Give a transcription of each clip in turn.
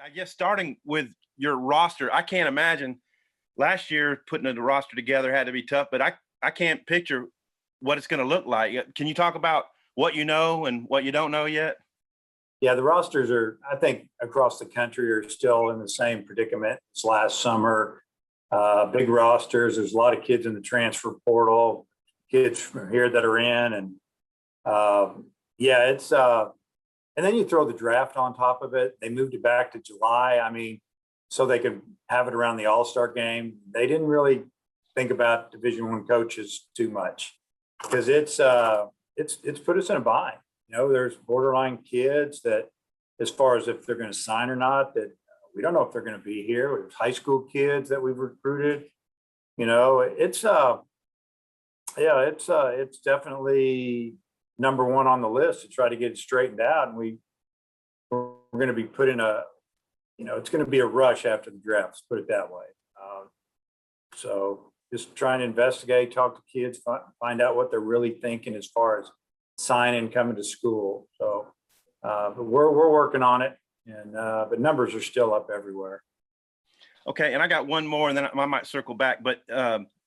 I guess starting with your roster, I can't imagine last year putting the roster together had to be tough, but I can't picture what it's going to look like. Can you talk about what you know and what you don't know yet? Yeah, the rosters are, I think, across the country are still in the same predicament as last summer. Big rosters. There's a lot of kids in the transfer portal, kids from here that are in, and yeah, it's and then you throw the draft on top of it. They moved it back to July. I mean, so they could have it around the All-Star game. They didn't really think about Division I coaches too much because it's put us in a bind. You know, there's borderline kids that, as far as if they're going to sign or not, that we don't know if they're going to be here. There's high school kids that we've recruited. You know, it's definitely number one on the list to try to get it straightened out. And we're going to be put in it's going to be a rush after the draft, let's put it that way. So just trying to investigate, talk to kids, find out what they're really thinking as far as signing, coming to school. So but we're working on it, and but numbers are still up everywhere. Okay, and I got one more, and then I might circle back. But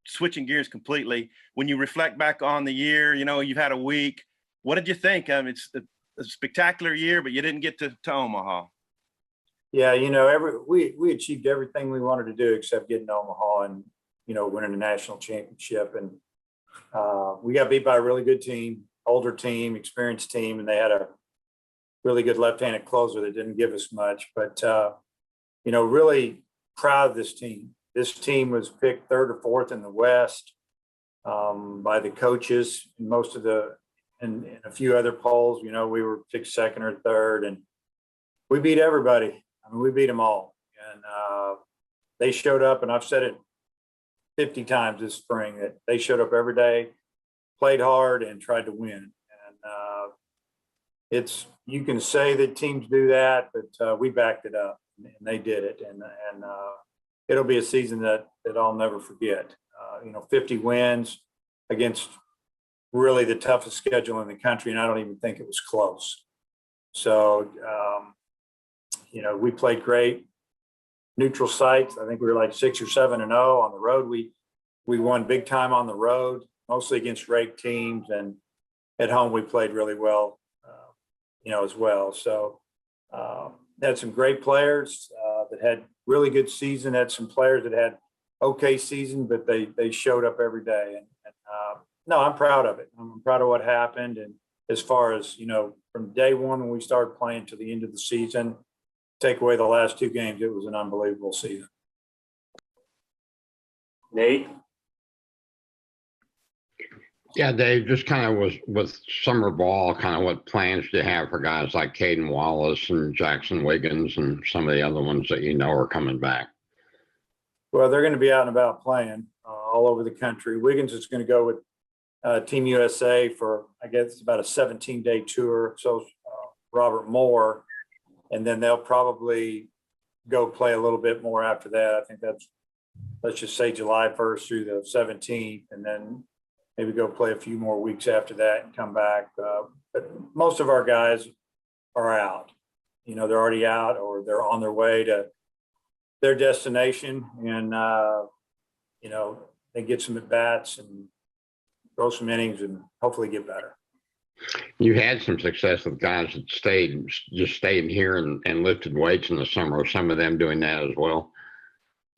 switching gears completely, when you reflect back on the year, you know, you've had a week. What did you think? It's a spectacular year, but you didn't get to Omaha. Yeah, you know, we achieved everything we wanted to do except getting to Omaha and, you know, winning a national championship. And we got beat by a really good team, older team, experienced team, and they had a really good left-handed closer that didn't give us much. But you know, really proud of this team. This team was picked third or fourth in the West by the coaches in most of and a few other polls. You know, we were picked second or third, and we beat everybody. I mean, we beat them all, and they showed up. And I've said it 50 times this spring that they showed up every day, played hard, and tried to win. And you can say that teams do that, but we backed it up, and they did it. And it'll be a season that I'll never forget. You know, 50 wins against really the toughest schedule in the country, and I don't even think it was close. So, you know, we played great. Neutral sites, I think we were like 6 or 7-0 on the road. We won big time on the road, mostly against ranked teams, and at home we played really well, you know, as well. So had some great players that had really good season. Had some players that had okay season, but they showed up every day. And no, I'm proud of it. I'm proud of what happened. And as far as, you know, from day one when we started playing to the end of the season, take away the last 2 games, it was an unbelievable season. Nate? Yeah, Dave, just kind of was with summer ball, kind of what plans do you have for guys like Caden Wallace and Jackson Wiggins and some of the other ones that you know are coming back? Well, they're going to be out and about playing all over the country. Wiggins is going to go with Team USA for, I guess, about a 17-day tour. So Robert Moore. And then they'll probably go play a little bit more after that. I think that's, let's just say July 1st through the 17th, and then maybe go play a few more weeks after that and come back. But most of our guys are out. You know, they're already out or they're on their way to their destination, and, you know, they get some at-bats and throw some innings and hopefully get better. You had some success with guys that stayed here and lifted weights in the summer. Are some of them doing that as well?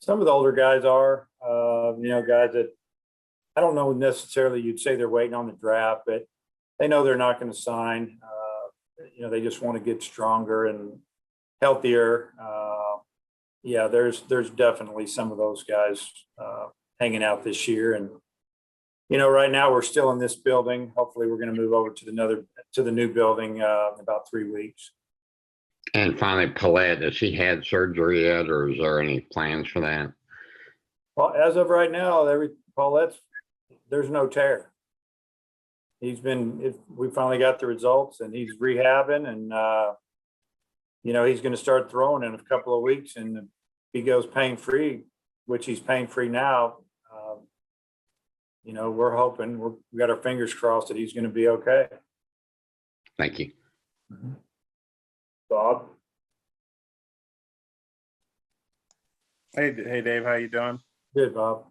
Some of the older guys are, you know, guys that I don't know necessarily you'd say they're waiting on the draft, but they know they're not going to sign. You know, they just want to get stronger and healthier. Yeah, there's definitely some of those guys hanging out this year. And you know, right now we're still in this building. Hopefully we're going to move over to the new building in about 3 weeks. And finally, Paulette, has he had surgery yet, or is there any plans for that? Well, as of right now, there's no tear. We finally got the results, and he's rehabbing, and you know, he's going to start throwing in a couple of weeks, and if he goes pain-free, which he's pain-free now. You know, we're hoping, we got our fingers crossed that he's going to be okay. Thank you. Bob? Hey, Dave, how you doing? Good, Bob.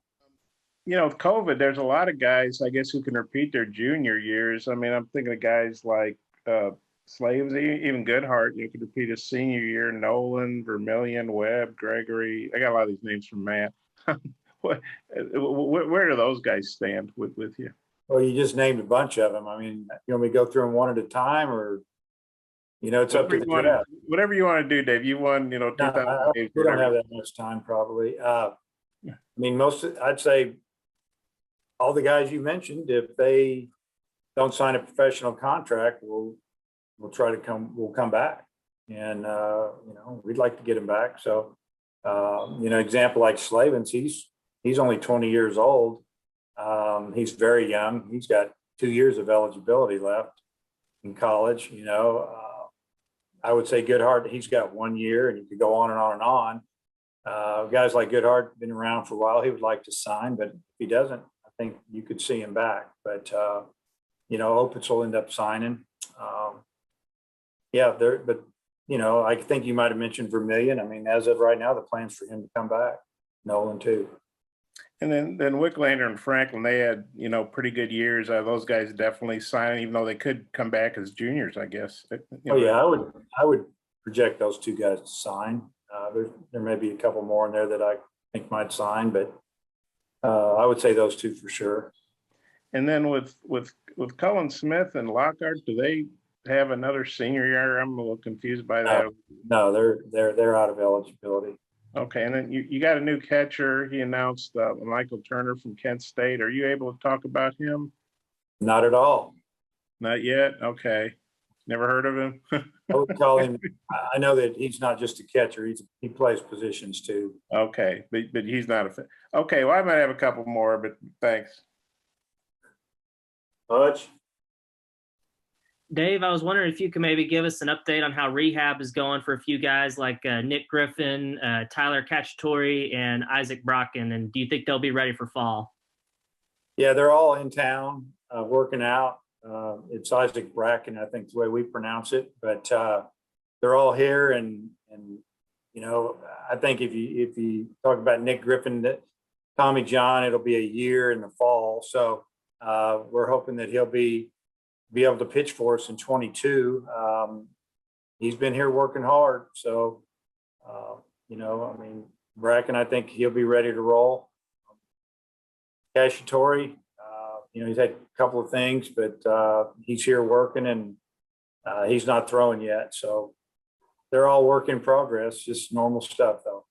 You know, with COVID, there's a lot of guys, I guess, who can repeat their junior years. I mean, I'm thinking of guys like Slaves, even Goodhart, you could repeat his senior year. Nolan, Vermillion, Webb, Gregory. I got a lot of these names from Matt. Where do those guys stand with you? Well, you just named a bunch of them. I mean, you want me to go through them one at a time, or it's up to the draft. Whatever you want to do, Dave. You won, 2000 games. We don't have that much time, probably. I mean, I'd say all the guys you mentioned, if they don't sign a professional contract, we'll come back, and we'd like to get him back. So, example like Slavens, he's only 20 years old. He's very young. He's got 2 years of eligibility left in college. I would say Goodhart, he's got 1 year, and you could go on and on and on. Guys like Goodhart been around for a while. He would like to sign, but if he doesn't, I think you could see him back. But Opitz will end up signing. I think you might have mentioned Vermillion. I mean, as of right now, the plan's for him to come back. Nolan too. And then Wicklander and Franklin, they had, pretty good years. Those guys definitely signed, even though they could come back as juniors, I guess. I would project those two guys to sign. There may be a couple more in there that I think might sign, but I would say those two for sure. And then with Cullen Smith and Lockhart, do they have another senior year? I'm a little confused by that. No, they're out of eligibility. Okay, and then you got a new catcher. He announced Michael Turner from Kent State. Are you able to talk about him? Not at all. Not yet? Okay. Never heard of him? I would call him. I know that he's not just a catcher. He plays positions too. Okay, but he's not a fit. Okay, well, I might have a couple more, but thanks. Hutch? Dave, I was wondering if you could maybe give us an update on how rehab is going for a few guys like Nick Griffin, Tyler Cacciatore, and Isaac Brocken, and do you think they'll be ready for fall? Yeah, they're all in town working out. It's Isaac Bracken, I think, the way we pronounce it, but they're all here, and I think if you talk about Nick Griffin, that Tommy John, it'll be a year in the fall, so we're hoping that he'll be able to pitch for us in 22. He's been here working hard. So, Bracken, I think he'll be ready to roll. Cacciatore, he's had a couple of things, but he's here working, and he's not throwing yet. So they're all work in progress, just normal stuff though.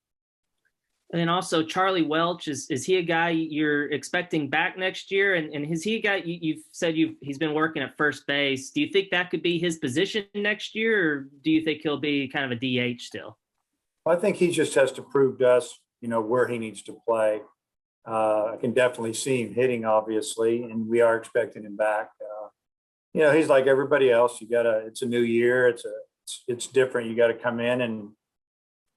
And then also Charlie Welch, is he a guy you're expecting back next year? And is he a guy you've said he's been working at first base? Do you think that could be his position next year, or do you think he'll be kind of a DH still? I think he just has to prove to us, where he needs to play. I can definitely see him hitting, obviously, and we are expecting him back. He's like everybody else. It's a new year. It's different. You got to come in and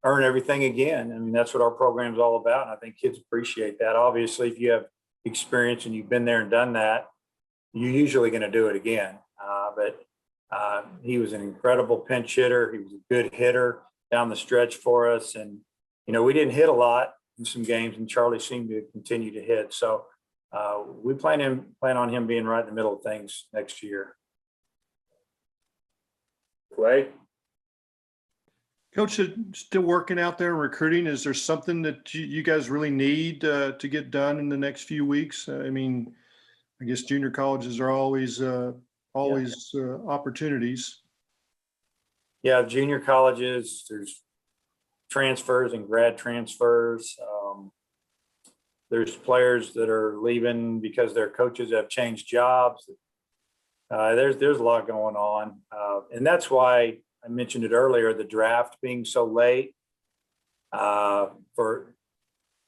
earn everything again. I mean, that's what our program's all about. And I think kids appreciate that. Obviously, if you have experience and you've been there and done that, you're usually going to do it again. But he was an incredible pinch hitter. He was a good hitter down the stretch for us. And, we didn't hit a lot in some games, and Charlie seemed to continue to hit. So we plan on him being right in the middle of things next year. Clay? Coach, still working out there and recruiting. Is there something that you guys really need to get done in the next few weeks? I mean, I guess junior colleges are always opportunities. Yeah, junior colleges, there's transfers and grad transfers. There's players that are leaving because their coaches have changed jobs. There's a lot going on. And that's why I mentioned it earlier, the draft being so late. I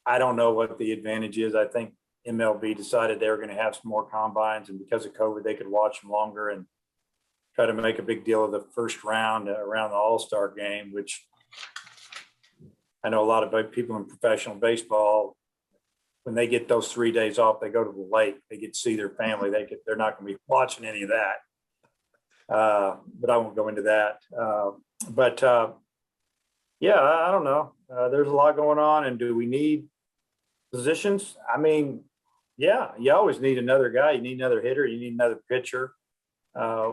don't know what the advantage is. I think MLB decided they were going to have some more combines, and because of COVID, they could watch them longer and try to make a big deal of the first round around the All-Star game, which I know a lot of people in professional baseball, when they get those 3 days off, they go to the lake, they get to see their family. They're not going to be watching any of that. But I won't go into that. I don't know. there's a lot going on. And do we need positions? I mean, yeah, you always need another guy. You need another hitter. You need another pitcher.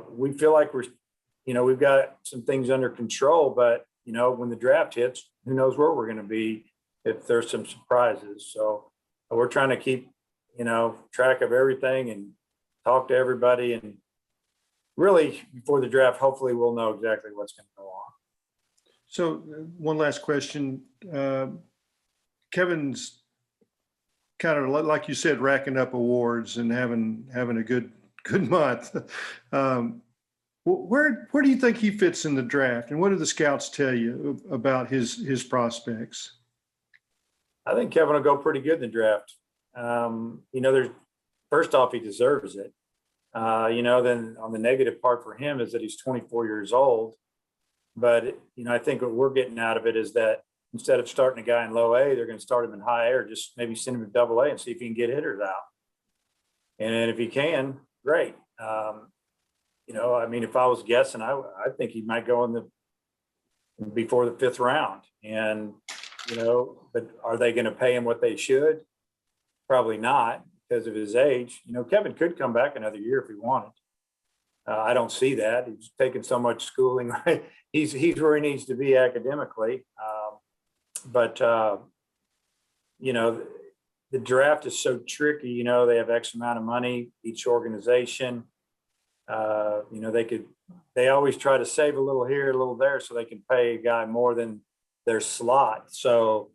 We feel like we've got some things under control, but when the draft hits, who knows where we're going to be if there's some surprises. So we're trying to keep, track of everything and talk to everybody. And really before the draft, hopefully we'll know exactly what's going to go on. So one last question. Kevin's kind of like you said, racking up awards and having a good month. Where do you think he fits in the draft, and what do the scouts tell you about his prospects? I think Kevin will go pretty good in the draft. There's first off, he deserves it. Then on the negative part for him is that he's 24 years old. But, I think what we're getting out of it is that instead of starting a guy in low A, they're going to start him in high A, or just maybe send him to double A and see if he can get hitters out. And if he can, great. If I was guessing, I think he might go before the 5th round. And, but are they going to pay him what they should? Probably not, because of his age. Kevin could come back another year if he wanted. I don't see that. He's taken so much schooling. Right? He's where he needs to be academically. The draft is so tricky. They have X amount of money, each organization. They always try to save a little here, a little there, so they can pay a guy more than their slot. So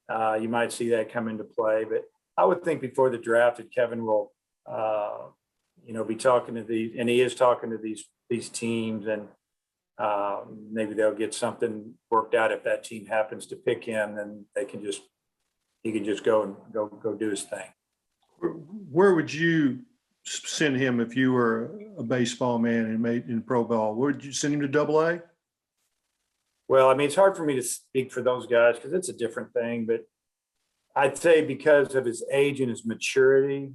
you might see that come into play. But I would think before the draft that Kevin will, be talking to and he is talking to these teams, and maybe they'll get something worked out. If that team happens to pick him, then he can just go do his thing. Where would you send him if you were a baseball man and made in pro ball? Where would you send him, to double A? Well, it's hard for me to speak for those guys because it's a different thing, but I'd say because of his age and his maturity,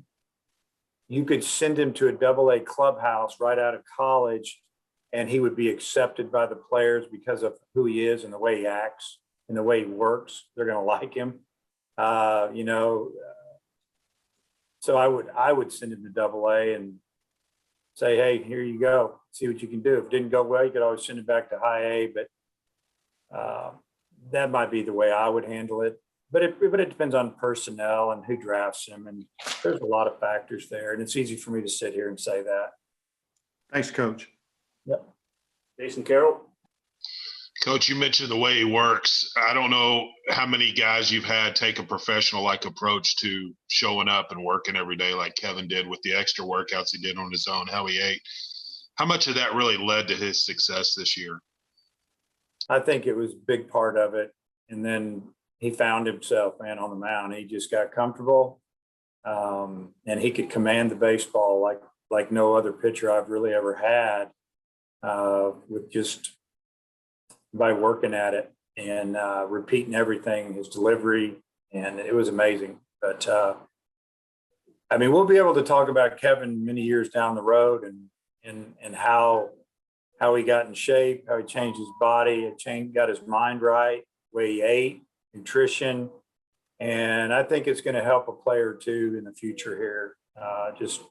you could send him to a double A clubhouse right out of college, and he would be accepted by the players because of who he is and the way he acts and the way he works. They're going to like him. So I would send him to double A and say, hey, here you go. See what you can do. If it didn't go well, you could always send it back to high A, but that might be the way I would handle it. But it depends on personnel and who drafts him. And there's a lot of factors there. And it's easy for me to sit here and say that. Thanks, Coach. Yep. Jason Carroll. Coach, you mentioned the way he works. I don't know how many guys you've had take a professional-like approach to showing up and working every day like Kevin did with the extra workouts he did on his own, how he ate. How much of that really led to his success this year? I think it was a big part of it. And then he found himself, man, on the mound. He just got comfortable, and he could command the baseball like no other pitcher I've really ever had, with just by working at it and repeating everything, his delivery, and it was amazing. But we'll be able to talk about Kevin many years down the road and how he got in shape, how he changed his body, got his mind right, the way he ate, nutrition, and I think it's going to help a player or two in the future here. Just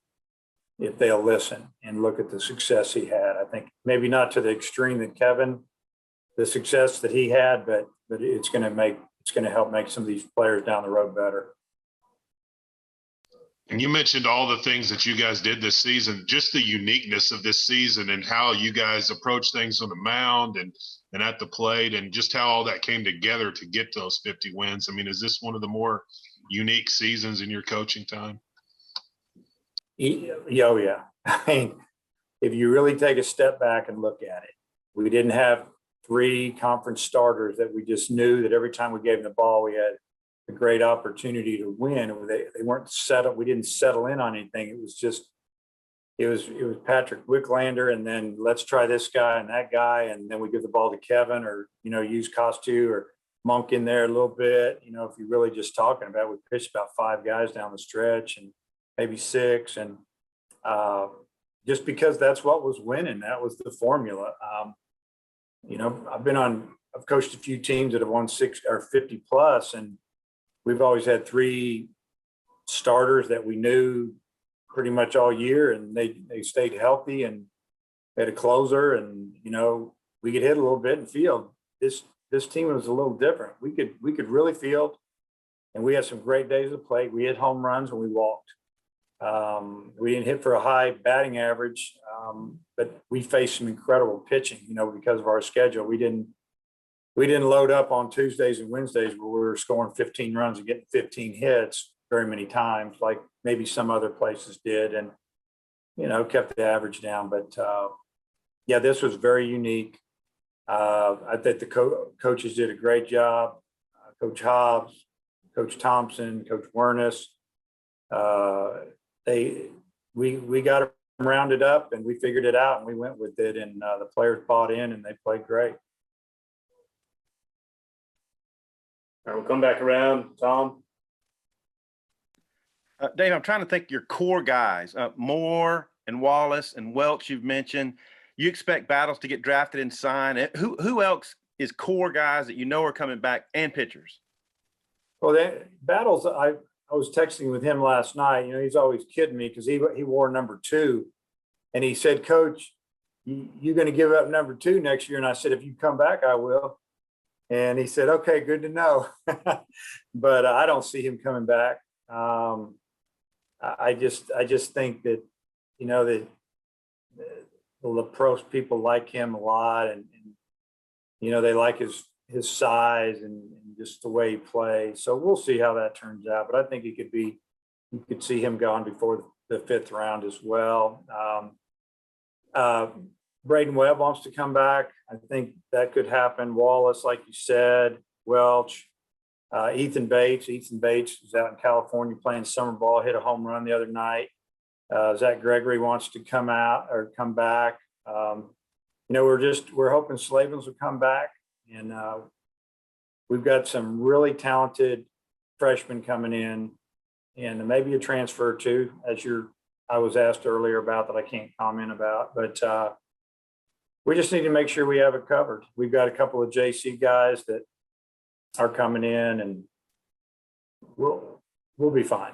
if they'll listen and look at the success he had. I think maybe not to the extreme that Kevin, the success that he had, but it's going to help make some of these players down the road better. And you mentioned all the things that you guys did this season, just the uniqueness of this season and how you guys approach things on the mound and at the plate, and just how all that came together to get those 50 wins. Is this one of the more unique seasons in your coaching time? Oh, yeah. If you really take a step back and look at it, we didn't have 3 conference starters that we just knew that every time we gave them the ball, we had a great opportunity to win. They weren't settled. We didn't settle in on anything. It was Patrick Wicklander, and then let's try this guy and that guy, and then we give the ball to Kevin, or use Costu or Monk in there a little bit. If you're really just talking about, we pitched about 5 guys down the stretch, and maybe 6, and just because that's what was winning, that was the formula. I've been on I've coached a few teams that have won 60 or 50 plus, and we've always had 3 starters that we knew pretty much all year, and they stayed healthy, and had a closer, and we could hit a little bit and field. This team was a little different. We could really field, and we had some great days of play. We hit home runs and we walked. We didn't hit for a high batting average, but we faced some incredible pitching. Because of our schedule, we didn't load up on Tuesdays and Wednesdays where we were scoring 15 runs and getting 15 hits very many times, like maybe some other places did, and kept the average down. But yeah, this was very unique. I think the coaches did a great job. Coach Hobbs, Coach Thompson, Coach Wernes. We got them rounded up, and we figured it out, and we went with it, and the players bought in, and they played great. All right, we'll come back around. Tom? Dave, I'm trying to think your core guys, Moore and Wallace and Welch you've mentioned. You expect Battles to get drafted and sign. Who else is core guys that are coming back, and pitchers? Well, Battles, I was texting with him last night. He's always kidding me because he wore number 2. And he said, Coach, you're going to give up number 2 next year. And I said, if you come back, I will. And he said, okay, good to know. But I don't see him coming back. I just think that, the lacrosse people like him a lot, and they like his size and just the way he plays. So we'll see how that turns out. But I think you could see him gone before the 5th round as well. Braden Webb wants to come back. I think that could happen. Wallace, like you said, Welch, Ethan Bates. Ethan Bates is out in California playing summer ball, hit a home run the other night. Zach Gregory wants to come back. We're hoping Slavens will come back, and we've got some really talented freshmen coming in, and maybe a transfer too, I was asked earlier about that I can't comment about, but we just need to make sure we have it covered. We've got a couple of JC guys that are coming in, and we'll be fine.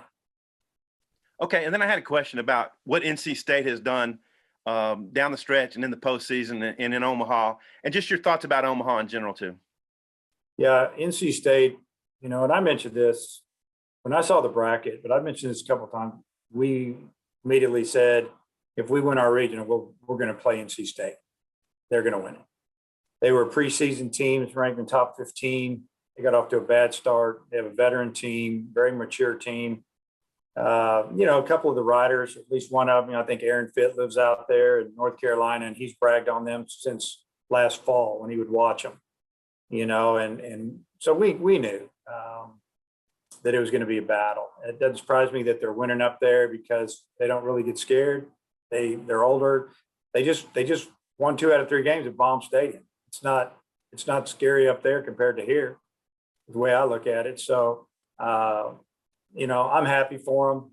Okay, and then I had a question about what NC State has done down the stretch and in the postseason and in Omaha, and just your thoughts about Omaha in general too. Yeah, NC State, and I mentioned this when I saw the bracket, but I've mentioned this a couple of times. We immediately said, if we win our regional, we're going to play NC State. They're going to win it. They were a preseason team, ranked in the top 15. They got off to a bad start. They have a veteran team, very mature team. A couple of the riders, at least one of them, I think Aaron Fitt lives out there in North Carolina, and he's bragged on them since last fall when he would watch them, and so we knew that it was going to be a battle. It doesn't surprise me that they're winning up there because they don't really get scared. They're older. They just won 2 out of 3 games at Baum Stadium. It's not scary up there compared to here, the way I look at it. So, I'm happy for them.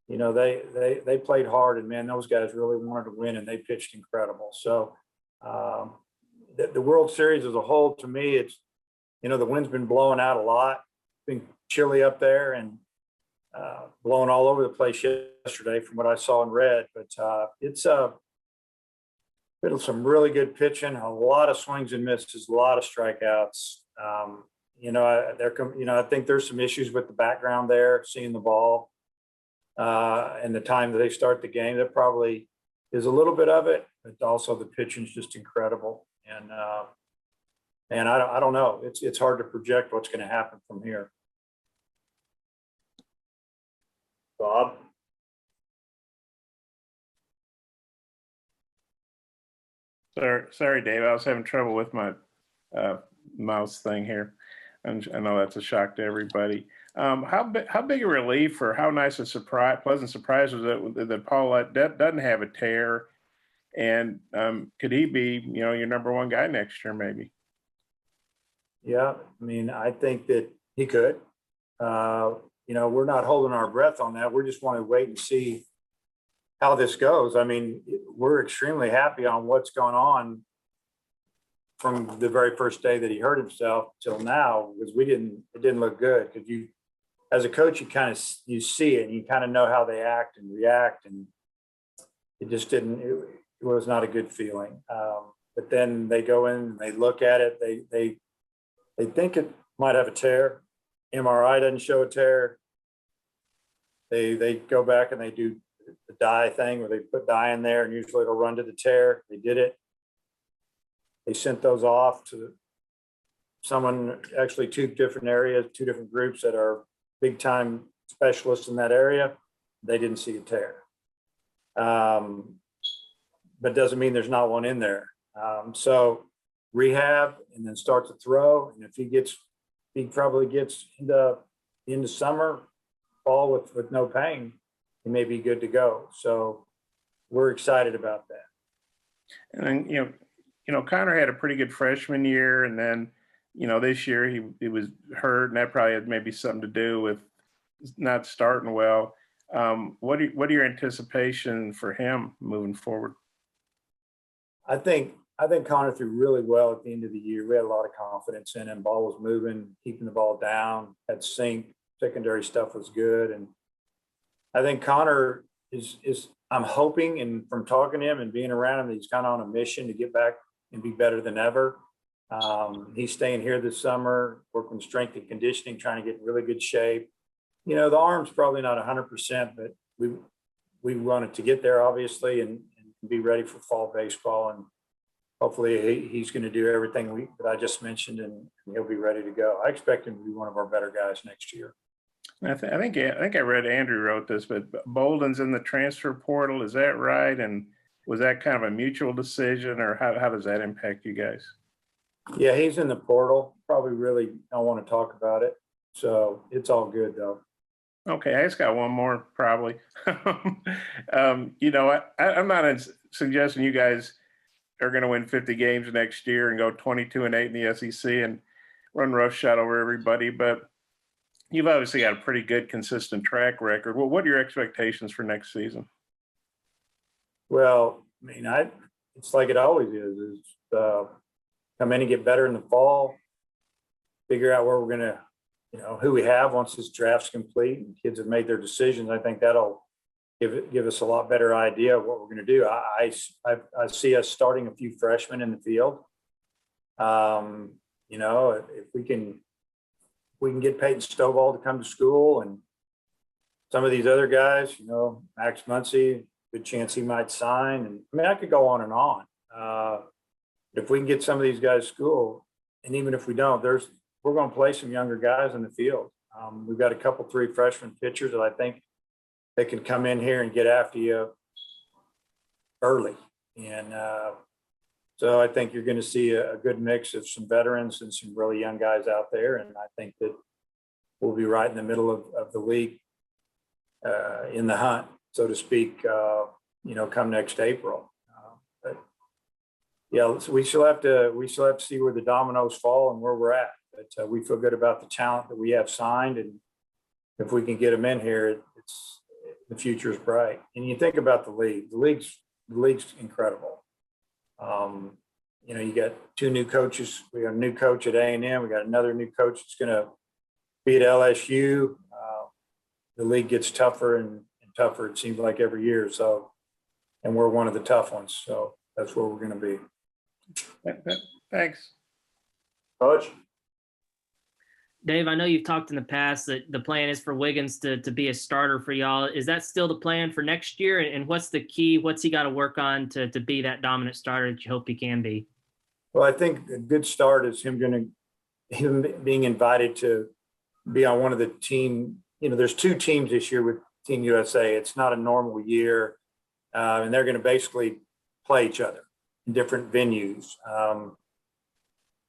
They played hard, and man, those guys really wanted to win, and they pitched incredible. So the World Series as a whole, to me, it's, the wind's been blowing out a lot. It's been chilly up there and blowing all over the place yesterday from what I saw and read. But it's been some really good pitching, a lot of swings and misses, a lot of strikeouts. I think there's some issues with the background there, seeing the ball and the time that they start the game. That probably is a little bit of it, but also the pitching is just incredible. And I don't know. It's hard to project what's going to happen from here. Bob? Sorry, Dave. I was having trouble with my mouse thing here. And I know that's a shock to everybody. How big a relief, or how nice a pleasant surprise was it that Paulette doesn't have a tear, and could he be, your number 1 guy next year, maybe? Yeah, I think that he could. We're not holding our breath on that. We just want to wait and see how this goes. We're extremely happy on what's going on from the very first day that he hurt himself till now, because it didn't look good. Because as a coach, you see it and you kind of know how they act and react, and it just didn't, it was not a good feeling. But then they go in and they look at it, they think it might have a tear. MRI doesn't show a tear. They go back and they do the dye thing where they put dye in there, and usually it'll run to the tear. They did it. They sent those off to someone, actually two different areas, two different groups that are big time specialists in that area. They didn't see a tear. But doesn't mean there's not one in there. So rehab and then start to throw. And if he probably gets into summer, fall with no pain, he may be good to go. So we're excited about that. And then, Connor had a pretty good freshman year, and then, this year he was hurt, and that probably had maybe something to do with not starting well. What are your anticipation for him moving forward? I think Connor threw really well at the end of the year. We had a lot of confidence in him. Ball was moving, keeping the ball down, had sink, secondary stuff was good. And I think Connor is I'm hoping, and from talking to him and being around him, that he's kind of on a mission to get back and be better than ever. He's staying here this summer, working strength and conditioning, trying to get in really good shape. The arm's probably not 100%, but we wanted to get there, obviously, and be ready for fall baseball. And hopefully he's going to do everything that I just mentioned, and he'll be ready to go. I expect him to be one of our better guys next year. I think I read Andrew wrote this, but Bolden's in the transfer portal. Is that right? And was that kind of a mutual decision, or how does that impact you guys? Yeah, he's in the portal. Probably really don't want to talk about it. So it's all good though. Okay, I just got one more probably. I'm not suggesting you guys are going to win 50 games next year and go 22-8 in the SEC and run roughshod over everybody, but you've obviously got a pretty good, consistent track record. Well, what are your expectations for next season? Well, it's like it always is come in and get better in the fall, figure out where we're going to, who we have once this draft's complete and kids have made their decisions. I think that'll give us a lot better idea of what we're going to do. I see us starting a few freshmen in the field. If we can get Peyton Stovall to come to school, and some of these other guys, Max Muncy, good chance he might sign. And I could go on and on. If we can get some of these guys to school, and even if we don't, we're going to play some younger guys in the field. We've got a couple, 3 freshman pitchers that I think they can come in here and get after you early. And so I think you're going to see a good mix of some veterans and some really young guys out there. And I think that we'll be right in the middle of the league in the hunt, so to speak, come next April. But yeah, so we still have to see where the dominoes fall and where we're at. But we feel good about the talent that we have signed, and if we can get them in here, the future is bright. And you think about the league. The league's incredible. You got 2 new coaches. We got a new coach at A&M. We got another new coach that's going to be at LSU. The league gets tougher and tougher, it seems like, every year. So, and we're one of the tough ones. So that's where we're going to be. Thanks. Coach? Dave, I know you've talked in the past that the plan is for Wiggins to be a starter for y'all. Is that still the plan for next year? And what's the key? What's he got to work on to be that dominant starter that you hope he can be? Well, I think a good start is him being invited to be on one of the team. There's 2 teams this year with Team USA. It's not a normal year, and they're going to basically play each other in different venues.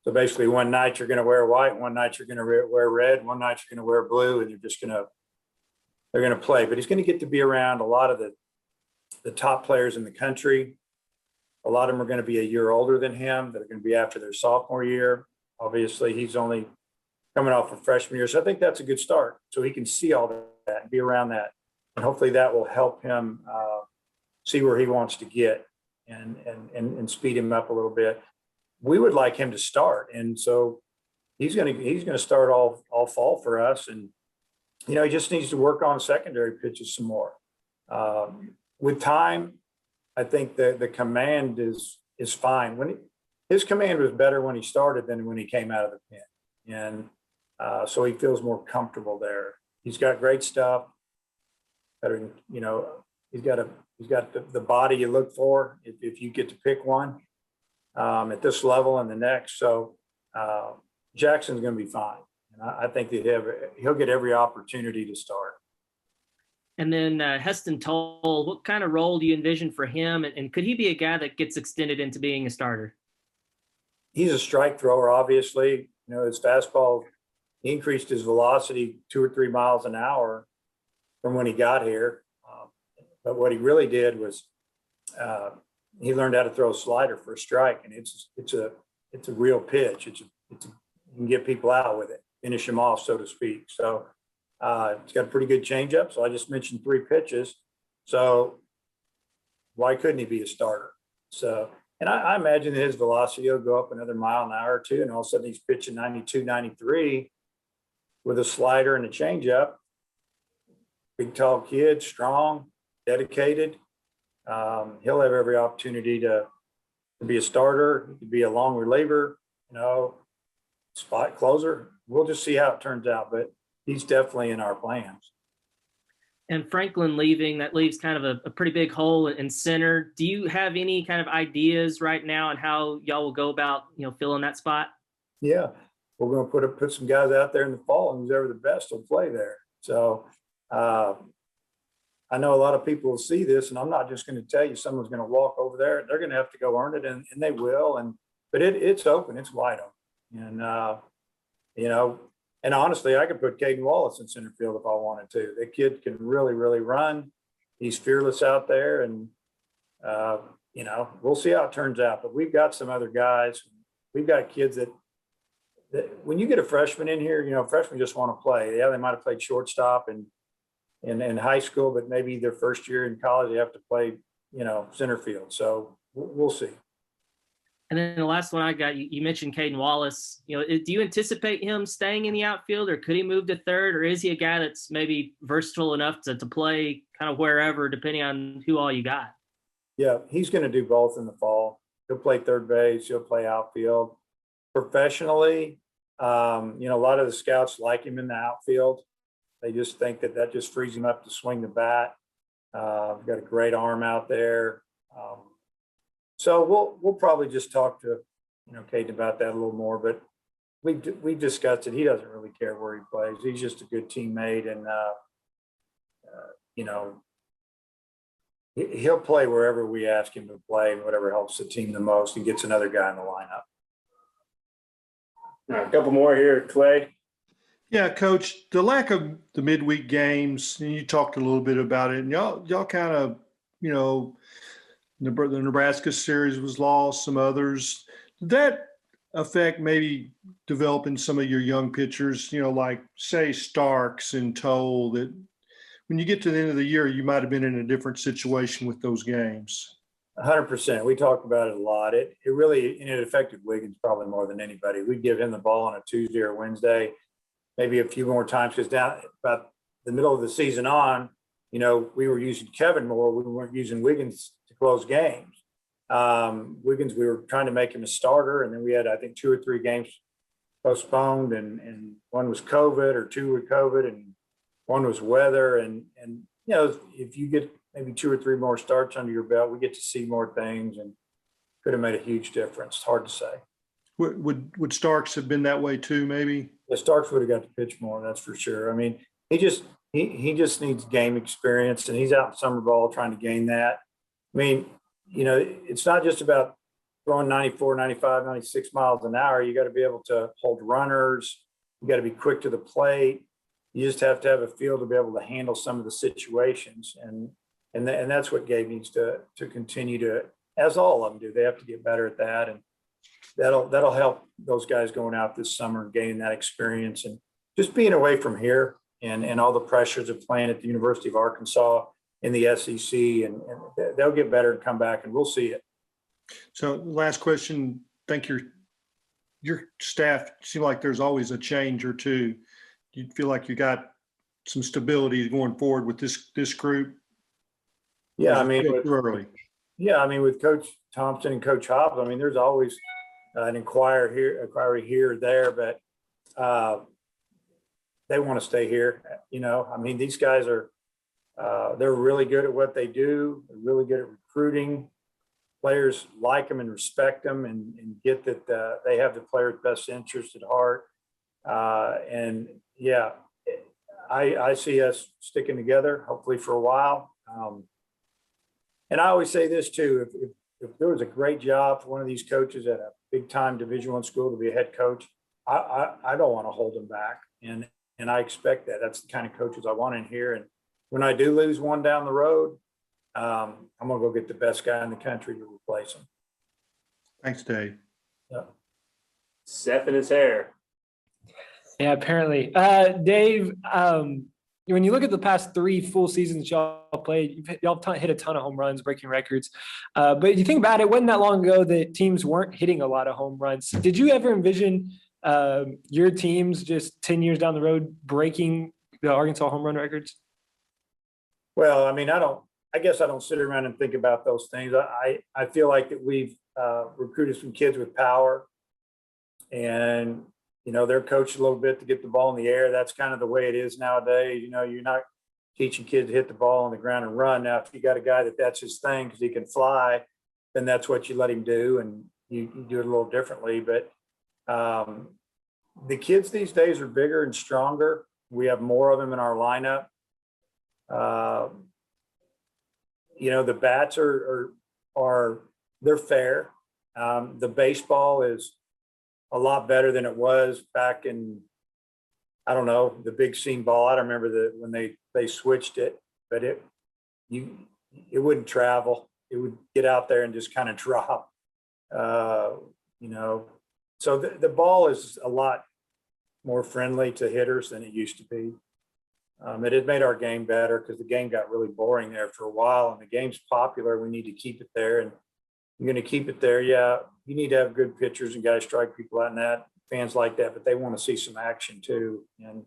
So basically, one night you're going to wear white, one night you're going to wear red, one night you're going to wear blue, and they're going to play. But he's going to get to be around a lot of the top players in the country. A lot of them are going to be a year older than him, that are going to be after their sophomore year. Obviously, he's only coming off a freshman year. So I think that's a good start. So he can see all that and be around that. And hopefully that will help him see where he wants to get and speed him up a little bit. we would like him to start. And so he's going to start all fall for us. And, you know, he just needs to work on secondary pitches some more. With time, I think the command is fine. His command was better when he started than when he came out of the pen. And so he feels more comfortable there. He's got great stuff. Better, you know, he's got the body you look for if you get to pick one at this level and the next. So Jackson's going to be fine. And I think that he'll get every opportunity to start. And then Heston Toll, what kind of role do you envision for him? And could he be a guy that gets extended into being a starter? He's a strike thrower, obviously. You know, his fastball, he increased his velocity 2 or 3 miles an hour from when he got here. But what he really did was he learned how to throw a slider for a strike, and it's a real pitch. You can get people out with it, finish them off, so to speak. So it's got a pretty good changeup. So I just mentioned 3 pitches. So why couldn't he be a starter? So, and I imagine that his velocity will go up another mile an hour or two, and all of a sudden he's pitching 92, 93 with a slider and a changeup. Big, tall kid, strong, dedicated. He'll have every opportunity to be a starter. He could be a long reliever, you know, spot closer. We'll just see how it turns out, but he's definitely in our plans. And Franklin leaving, that leaves kind of a pretty big hole in center. Do you have any kind of ideas right now on how y'all will go about, you know, filling that spot? Yeah, we're going to put some guys out there in the fall, and who's ever the best will play there. So I know a lot of people will see this, and I'm not just going to tell you someone's going to walk over there. They're going to have to go earn it, and they will. But it's open, it's wide open, and you know. And honestly, I could put Caden Wallace in center field if I wanted to. The kid can really, really run. He's fearless out there, and you know, we'll see how it turns out. But we've got some other guys. We've got kids that when you get a freshman in here, you know, freshmen just want to play. Yeah, they might have played shortstop in high school, but maybe their first year in college they have to play, you know, center field. So we'll see. And then the last one I got, you mentioned Caden Wallace. You know, do you anticipate him staying in the outfield, or could he move to third, or is he a guy that's maybe versatile enough to play kind of wherever, depending on who all you got? Yeah, he's going to do both in the fall. He'll play third base. He'll play outfield. Professionally, you know, a lot of the scouts like him in the outfield. They just think that just frees him up to swing the bat. We've got a great arm out there. So we'll probably just talk to, you know, Caden about that a little more, but we've discussed it. He doesn't really care where he plays. He's just a good teammate, and you know, he'll play wherever we ask him to play, and whatever helps the team the most, and gets another guy in the lineup. All right, a couple more here, Clay. Yeah, Coach, the lack of the midweek games, and you talked a little bit about it, and y'all kind of, you know, the Nebraska series was lost, some others. Did that affect maybe developing some of your young pitchers, you know, like say Starks and Toll, that when you get to the end of the year, you might have been in a different situation with those games? 100%. We talked about it a lot. It really, and it affected Wiggins probably more than anybody. We'd give him the ball on a Tuesday or Wednesday, maybe a few more times, because down about the middle of the season on, you know, we were using Kevin more. We weren't using Wiggins to close games. Wiggins, we were trying to make him a starter, and then we had, I think, 2 or 3 games postponed, and one was COVID, or 2 were COVID, and one was weather. And you know, if you get maybe 2 or 3 more starts under your belt, we get to see more things, and could have made a huge difference. It's hard to say. Would Starks have been that way too, maybe? Yeah, Starks would have got to pitch more, that's for sure. I mean, he just needs game experience, and he's out in summer ball trying to gain that. I mean, you know, it's not just about throwing 94, 95, 96 miles an hour. You got to be able to hold runners. You got to be quick to the plate. You just have to have a feel to be able to handle some of the situations. And that's what Gabe needs to continue to, as all of them do. They have to get better at that. And that'll help those guys going out this summer and gaining that experience, and just being away from here and all the pressures of playing at the University of Arkansas in the SEC, and they'll get better and come back, and we'll see it. So last question. Think your your staff seem like there's always a change or two. You feel like you got some stability going forward with this group? Yeah, Or I is it mean, still too early. yeah, I mean, with Coach Thompson and Coach Hobbs, I mean, there's always an inquiry here or there, but they want to stay here. You know, I mean, these guys are, they're really good at what they do. They're really good at recruiting. Players like them and respect them and get that they have the player's best interest at heart. And yeah, I see us sticking together, hopefully for a while. And I always say this too, if there was a great job for one of these coaches at a big time Division I school to be a head coach, I don't want to hold them back. And I expect that. That's the kind of coaches I want in here. And when I do lose one down the road, I'm going to go get the best guy in the country to replace him. Thanks, Dave. Yeah. Seth and his hair. Yeah, apparently. Dave, when you look at the past 3 full seasons y'all played, y'all hit a ton of home runs, breaking records. But you think about it, it wasn't that long ago that teams weren't hitting a lot of home runs. Did you ever envision your teams just 10 years down the road breaking the Arkansas home run records? Well, I mean, I guess I don't sit around and think about those things. I feel like that we've recruited some kids with power, and you know, they're coached a little bit to get the ball in the air. That's kind of the way it is nowadays. You know, you're not teaching kids to hit the ball on the ground and run. Now, if you got a guy that's his thing because he can fly, then that's what you let him do, and you do it a little differently. But the kids these days are bigger and stronger. We have more of them in our lineup. You know, the bats are they're fair. The baseball is a lot better than it was back in, I don't know, the big seam ball. I don't remember when they switched it, but it wouldn't travel. It would get out there and just kind of drop. You know, so the ball is a lot more friendly to hitters than it used to be. It has made our game better because the game got really boring there for a while, and the game's popular. We need to keep it there, and you're going to keep it there. Yeah, you need to have good pitchers and guys strike people out, and that fans like that, but they want to see some action too. And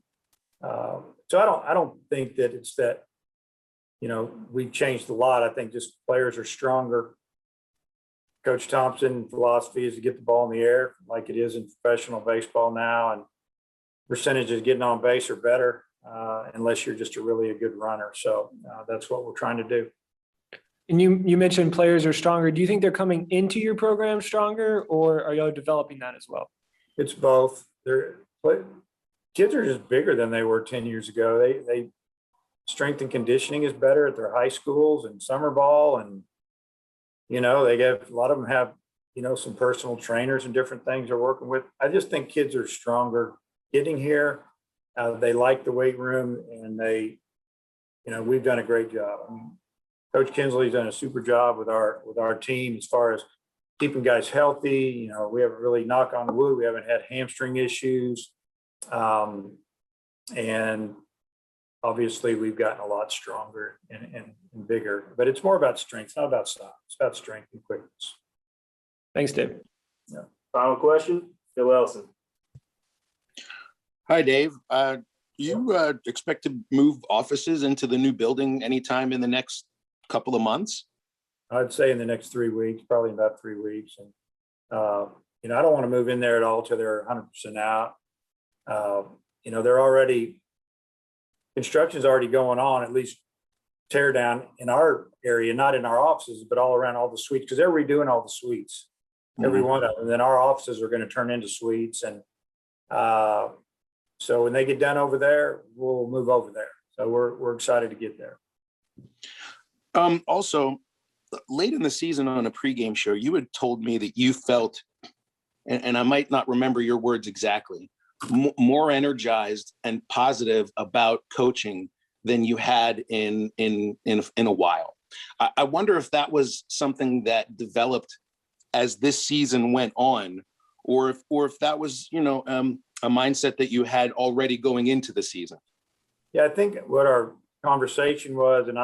so I don't think that it's that, you know, we've changed a lot. I think just players are stronger. Coach Thompson's philosophy is to get the ball in the air like it is in professional baseball now, and percentages getting on base are better. Unless you're just a good runner. So that's what we're trying to do. And you mentioned players are stronger. Do you think they're coming into your program stronger, or are y'all developing that as well? It's both. Kids are just bigger than they were 10 years ago. They strength and conditioning is better at their high schools and summer ball. And, you know, a lot of them have, you know, some personal trainers and different things they're working with. I just think kids are stronger getting here. They like the weight room, and you know, we've done a great job. I mean, Coach Kinsley's done a super job with our team as far as keeping guys healthy. You know, we haven't really, knock on wood, we haven't had hamstring issues. And obviously we've gotten a lot stronger and bigger, but it's more about strength, not about size. It's about strength and quickness. Thanks, Dave. Yeah. Final question, Phil Elson. Hi, Dave. You expect to move offices into the new building anytime in the next couple of months? I'd say in the next 3 weeks, probably about 3 weeks. And, you know, I don't want to move in there at all till they're 100% out. You know, construction's already going on, at least tear down in our area, not in our offices, but all around all the suites, because they're redoing all the suites, every one of them. And then our offices are going to turn into suites. And, so when they get done over there, we'll move over there. So we're excited to get there. Also, late in the season on a pregame show, you had told me that you felt, and I might not remember your words exactly, more energized and positive about coaching than you had in a while. I wonder if that was something that developed as this season went on, or if that was, you know, a mindset that you had already going into the season. Yeah, I think what our conversation was, and I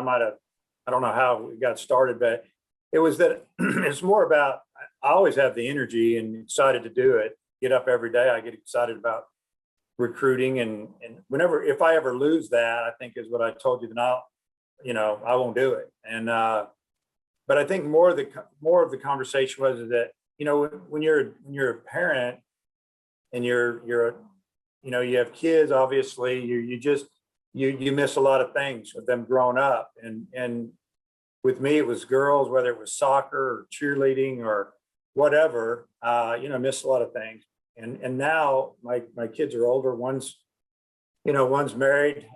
don't know how we got started, but it was that it's more about, I always have the energy and excited to do it. get up every day. I get excited about recruiting, and if I ever lose that, I think is what I told you, then I won't do it. And but I think more of the conversation was that, when you're a parent and you have kids, obviously you miss a lot of things with them growing up. And with me, it was girls, whether it was soccer or cheerleading or whatever, miss a lot of things. And now my kids are older. One's married,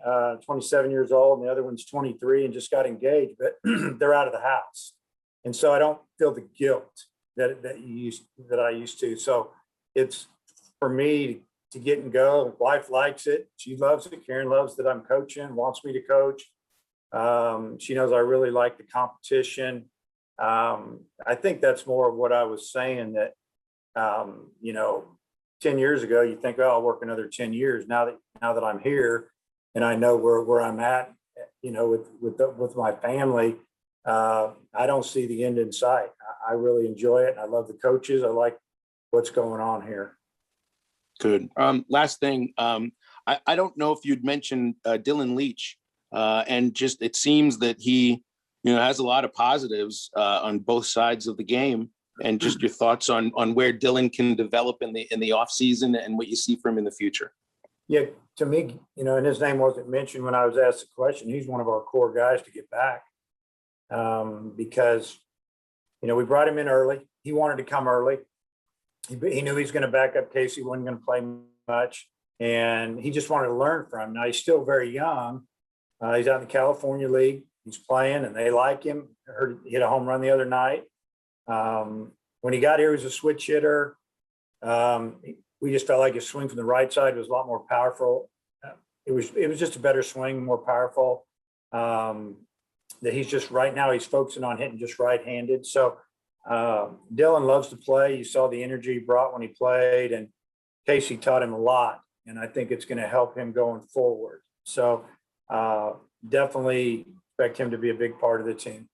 27 years old, and the other one's 23 and just got engaged, but they're out of the house. And so I don't feel the guilt that I used to. So it's for me to get and go. Wife likes it. She loves it. Karen loves that I'm coaching, wants me to coach. She knows I really like the competition. I think that's more of what I was saying, that 10 years ago, you think, oh, I'll work another 10 years. Now that I'm here and I know where I'm at, with my family, I don't see the end in sight. I really enjoy it. I love the coaches. I like what's going on here. Good. Last thing, I don't know if you'd mentioned Dylan Leach, and just it seems that he, has a lot of positives on both sides of the game. And just your thoughts on where Dylan can develop in the off season and what you see for him in the future. Yeah, to me, and his name wasn't mentioned when I was asked the question. He's one of our core guys to get back, because we brought him in early. He wanted to come early. He knew he was going to back up Casey, wasn't going to play much, and he just wanted to learn from him. Now he's still very young. He's out in the California League. He's playing, and they like him. I heard he hit a home run the other night. When he got here, he was a switch hitter. We just felt like his swing from the right side was a lot more powerful. It was just a better swing, more powerful. That he's just right now he's focusing on hitting just right-handed. So Dylan loves to play. You saw the energy he brought when he played, and Casey taught him a lot. And I think it's going to help him going forward. So definitely expect him to be a big part of the team.